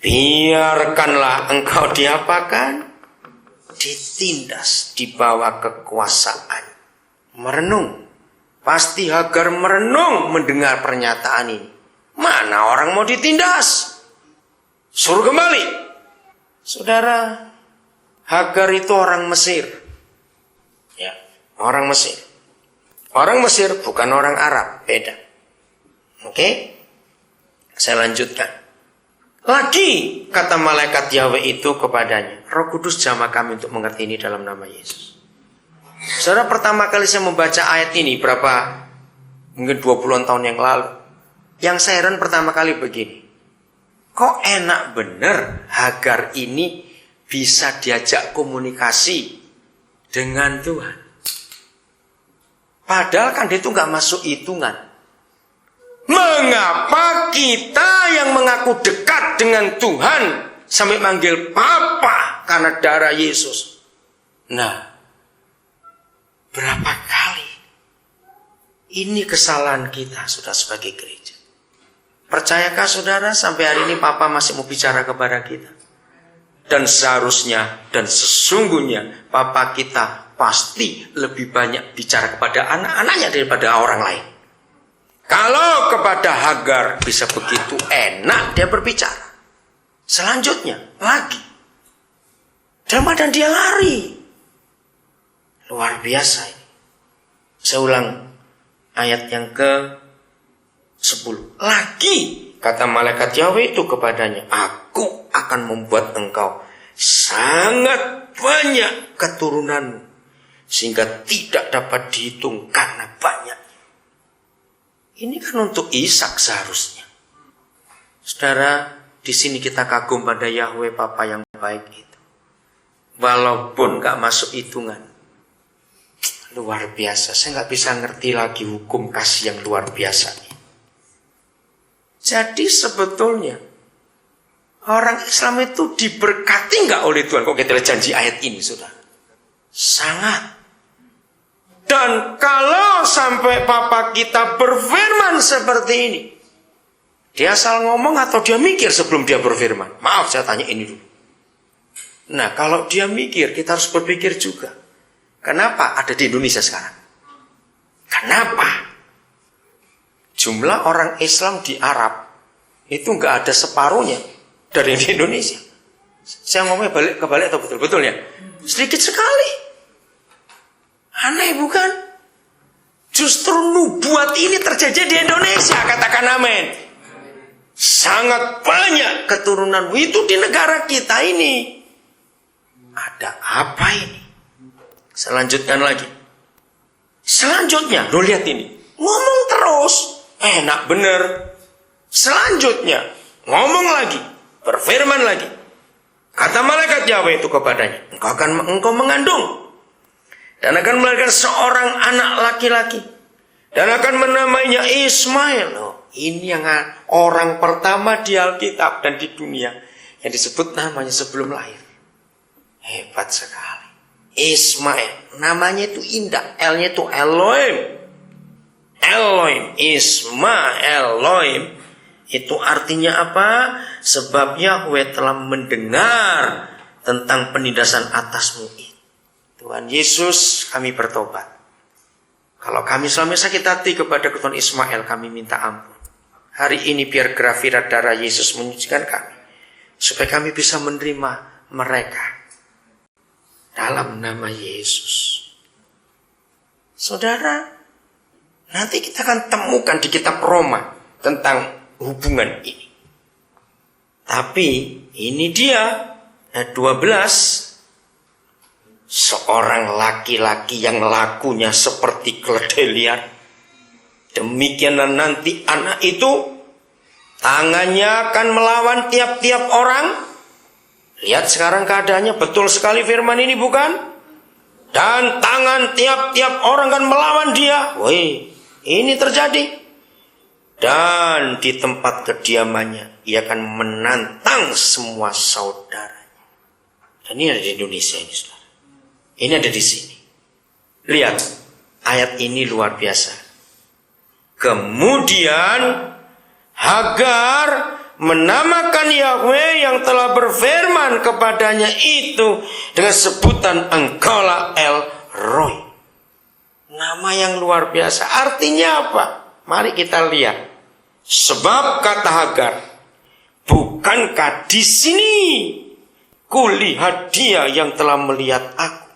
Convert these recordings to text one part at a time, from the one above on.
biarkanlah engkau diapakan? Ditindas di bawah kekuasaan. Merenung. Pasti Hagar merenung mendengar pernyataan ini. Mana orang mau ditindas? Suruh kembali. Saudara, Hagar itu orang Mesir. Ya, orang Mesir. Orang Mesir bukan orang Arab, beda. Oke? Saya lanjutkan. Lagi kata malaikat Yahweh itu kepadanya, Roh Kudus jamah kami untuk mengerti ini dalam nama Yesus. Saudara, pertama kali saya membaca ayat ini mungkin 20-an tahun yang lalu. Yang saya heran pertama kali begini. Kok enak bener Hagar ini bisa diajak komunikasi dengan Tuhan. Padahal kan dia itu gak masuk hitungan. Mengapa kita yang mengaku dekat dengan Tuhan sampai manggil Papa karena darah Yesus? Nah, berapa kali ini kesalahan kita sudah sebagai gereja? Percayakah saudara sampai hari ini Papa masih mau bicara kepada kita? Dan seharusnya dan sesungguhnya Papa kita pasti lebih banyak bicara kepada anak-anaknya daripada orang lain. Kalau kepada Hagar bisa begitu enak dia berbicara. Selanjutnya lagi. Dalam badan dia lari. Luar biasa ini. Saya ulang ayat yang ke-10. Lagi kata malaikat Yahweh itu kepadanya, aku akan membuat engkau sangat banyak keturunanmu, sehingga tidak dapat dihitung karena banyak. Ini kan untuk Ishak seharusnya. Saudara, di sini kita kagum pada Yahweh Papa yang baik itu. Walaupun gak masuk hitungan. Luar biasa. Saya gak bisa ngerti lagi hukum kasih yang luar biasa ini. Jadi sebetulnya orang Islam itu diberkati gak oleh Tuhan? Kok kita lihat janji ayat ini, saudara? Sangat. Dan kalau sampai Papa kita berfirman seperti ini, dia asal ngomong atau dia mikir sebelum dia berfirman? Maaf, saya tanya ini dulu. Nah, kalau dia mikir, kita harus berpikir juga. Kenapa ada di Indonesia sekarang? Kenapa? Jumlah orang Islam di Arab itu nggak ada separuhnya dari di Indonesia. Saya ngomongnya kebalik atau betul-betul ya? Sedikit sekali. Aneh bukan? Justru nubuat ini terjadi di Indonesia, katakan amin. Sangat banyak keturunanmu itu di negara kita ini. Ada apa ini? Selanjutkan lagi. Selanjutnya, lo lihat ini. Ngomong terus, enak bener. Selanjutnya, ngomong lagi, berfirman lagi. Kata malaikat Yahweh itu kepadanya, engkau mengandung dan akan melahirkan seorang anak laki-laki dan akan menamainya Ismail. Oh, ini yang orang pertama di Alkitab dan di dunia yang disebut namanya sebelum lahir. Hebat sekali. Ismail, namanya itu indah. L-nya itu Elohim. Elohim, Ismail, Elohim. Itu artinya apa? Sebab Yahweh telah mendengar tentang penindasan atasmu itu. Tuhan Yesus, kami bertobat. Kalau kami selama sakit hati kepada keturunan Ismail, kami minta ampun. Hari ini biar grafirat darah Yesus menyucikan kami, supaya kami bisa menerima mereka dalam nama Yesus. Saudara, nanti kita akan temukan di kitab Roma tentang hubungan ini. Tapi ini dia ayat 12. Seorang laki-laki yang lakunya seperti keledai liar. Demikianlah nanti anak itu tangannya akan melawan tiap-tiap orang. Lihat sekarang keadaannya, betul sekali firman ini bukan? Dan tangan tiap-tiap orang akan melawan dia. Woi, ini terjadi. Dan di tempat kediamannya ia akan menantang semua saudaranya. Dan ini ada di Indonesia ini, saudara. Ini ada di sini. Lihat, ayat ini luar biasa. Kemudian Hagar menamakan Yahweh yang telah berfirman kepadanya itu dengan sebutan Engkaulah El Roy. Nama yang luar biasa. Artinya apa? Mari kita lihat. Sebab kata Hagar, bukankah di sini kulihat dia yang telah melihat aku.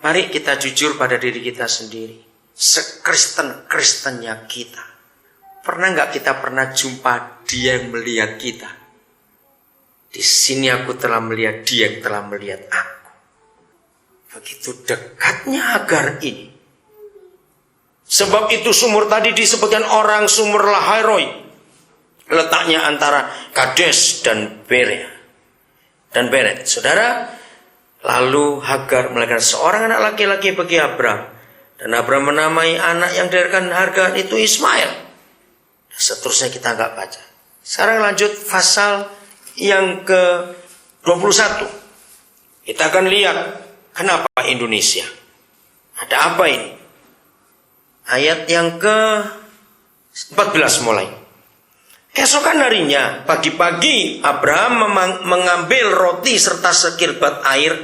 Mari kita jujur pada diri kita sendiri. Sekristen-kristennya kita. Pernah nggak kita pernah jumpa dia yang melihat kita? Di sini aku telah melihat dia yang telah melihat aku. Begitu dekatnya Hagar ini. Sebab itu sumur tadi di sebagian orang sumur Lahairoi. Letaknya antara Kades dan Beret. Saudara, lalu Hagar melahirkan seorang anak laki-laki bagi Abram. Dan Abram menamai anak yang dilahirkan Hagar itu Ismail. Dan seterusnya kita nggak baca. Sekarang lanjut pasal yang ke-21. Kita akan lihat kenapa Indonesia. Ada apa ini? Ayat yang ke-14 mulai. Keesokan harinya, pagi-pagi Abraham mengambil roti serta sekirbat air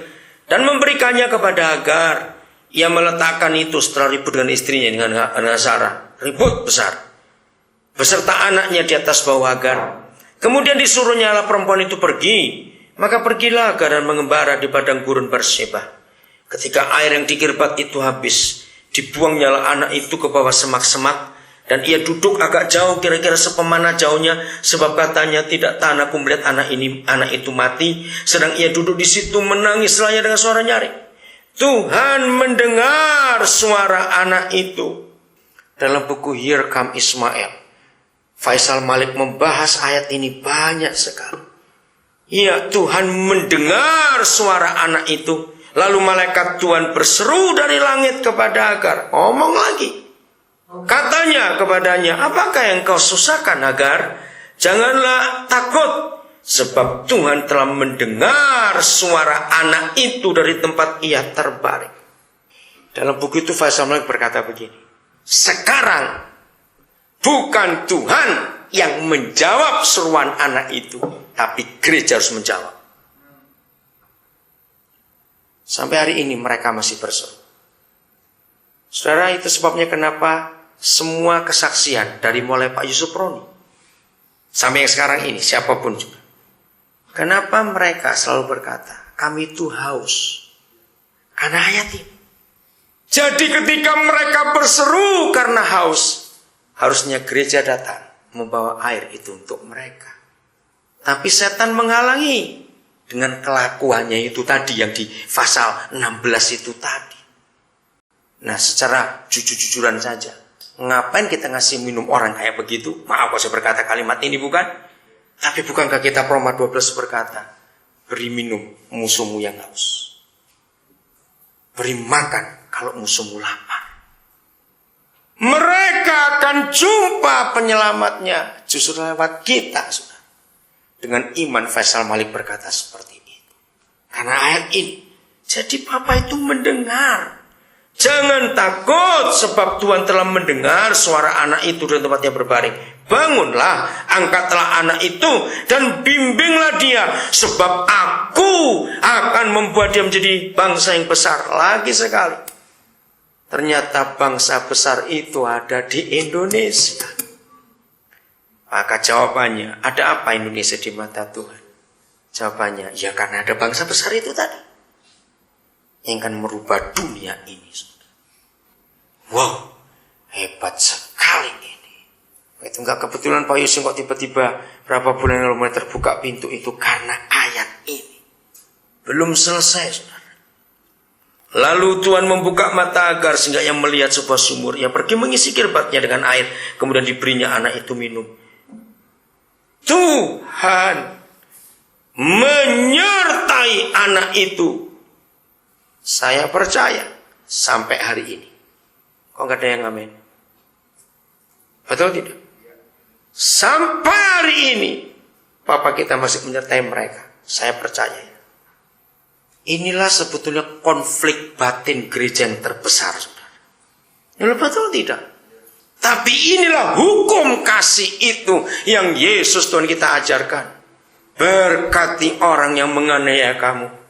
dan memberikannya kepada Hagar. Ia meletakkan itu setelah ribut dengan istrinya dengan Sarah. Ribut besar. Beserta anaknya di atas bahu Hagar. Kemudian disuruhnya perempuan itu pergi. Maka pergilah Hagar dan mengembara di padang gurun Berseba. Ketika air yang dikirbat itu habis, dibuangnya anak itu ke bawah semak-semak. Dan ia duduk agak jauh, kira-kira sepemana jauhnya, sebab katanya tidak tahan aku melihat anak itu mati. Sedang ia duduk di situ menangis seraya dengan suara nyaring. Tuhan mendengar suara anak itu. Dalam buku Here Come Ismail, Faisal Malik membahas ayat ini banyak sekali. Ya, Tuhan mendengar suara anak itu. Lalu malaikat Tuhan berseru dari langit kepada Hagar. Ngomong lagi. Katanya kepadanya, apakah yang kau susahkan Hagar? Janganlah takut, sebab Tuhan telah mendengar suara anak itu dari tempat ia terbaring. Dalam buku itu Faisal Malik berkata begini. Sekarang bukan Tuhan yang menjawab seruan anak itu, tapi gereja harus menjawab. Sampai hari ini mereka masih berseru. Saudara, itu sebabnya kenapa semua kesaksian dari mulai Pak Yusuf Roni sampai yang sekarang ini, siapapun juga. Kenapa mereka selalu berkata, kami itu haus karena ayat ini. Jadi ketika mereka berseru karena haus, harusnya gereja datang membawa air itu untuk mereka. Tapi setan menghalangi dengan kelakuannya itu tadi yang di pasal 16 itu tadi. Nah, secara jujur-jujuran saja, ngapain kita ngasih minum orang kayak begitu? Maaf kalau saya berkata kalimat ini, bukan? Tapi bukankah kita Roma 12 berkata, beri minum musuhmu yang haus, beri makan kalau musuhmu lapar. Mereka akan jumpa penyelamatnya justru lewat kita, saudara. Dengan iman Faisal Malik berkata seperti itu. Karena ayat ini. Jadi Papa itu mendengar. Jangan takut, sebab Tuhan telah mendengar suara anak itu dari tempat dia berbaring. Bangunlah, angkatlah anak itu dan bimbinglah dia, sebab aku akan membuat dia menjadi bangsa yang besar. Lagi sekali, ternyata bangsa besar itu ada di Indonesia. Maka jawabannya, ada apa Indonesia di mata Tuhan? Jawabannya, ya karena ada bangsa besar itu tadi yang akan merubah dunia ini. Wow, hebat sekali ini. Itu enggak kebetulan Pak Yusuf kok tiba-tiba berapa bulan lalu mulai terbuka pintu itu karena ayat ini. Belum selesai, saudara. Lalu Tuhan membuka mata Hagar sehingga ia melihat sebuah sumur. Ia pergi mengisi kirbatnya dengan air, kemudian diberinya anak itu minum. Tuhan menyertai anak itu. Saya percaya sampai hari ini. Kok gak ada yang amin? Betul tidak? Sampai hari ini Papa kita masih menyertai mereka. Saya percaya. Inilah sebetulnya konflik batin gereja yang terbesar, saudara. Betul tidak? Tapi inilah hukum kasih itu yang Yesus Tuhan kita ajarkan. Berkati orang yang menganiaya kamu.